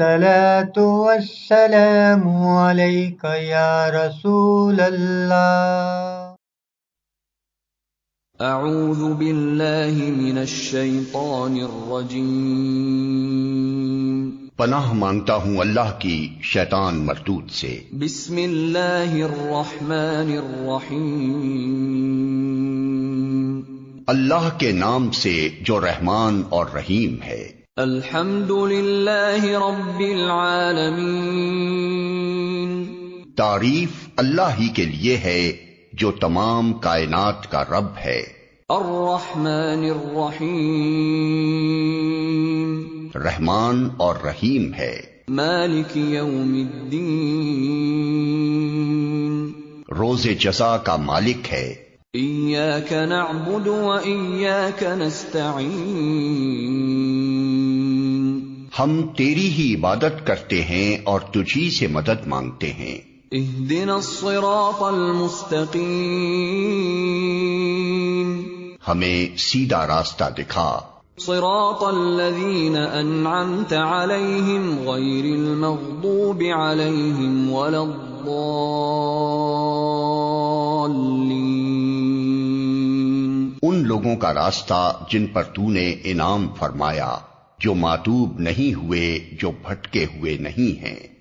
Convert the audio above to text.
الصلاة والسلام عليك يا رسول الله. اعوذ باللہ من الشیطان الرجیم. پناہ مانگتا ہوں اللہ کی شیطان مردود سے. بسم اللہ الرحمن الرحیم. اللہ کے نام سے جو رحمان اور رحیم ہے. الحمد للہ رب العالمین. تعریف اللہ ہی کے لیے ہے جو تمام کائنات کا رب ہے. الرحمن الرحیم. رحمان اور رحیم ہے. مالک یوم الدین. روز جزا کا مالک ہے. ایاک نعبد و ایاک نستعین. ہم تیری ہی عبادت کرتے ہیں اور تجھی سے مدد مانگتے ہیں. اہدنا الصراط المستقیم. ہمیں سیدھا راستہ دکھا. صراط الذین انعمت علیہم غیر المغضوب علیہم ولا الضالین. ان لوگوں کا راستہ جن پر تو نے انعام فرمایا، جو ماتوب نہیں ہوئے، جو بھٹکے ہوئے نہیں ہیں.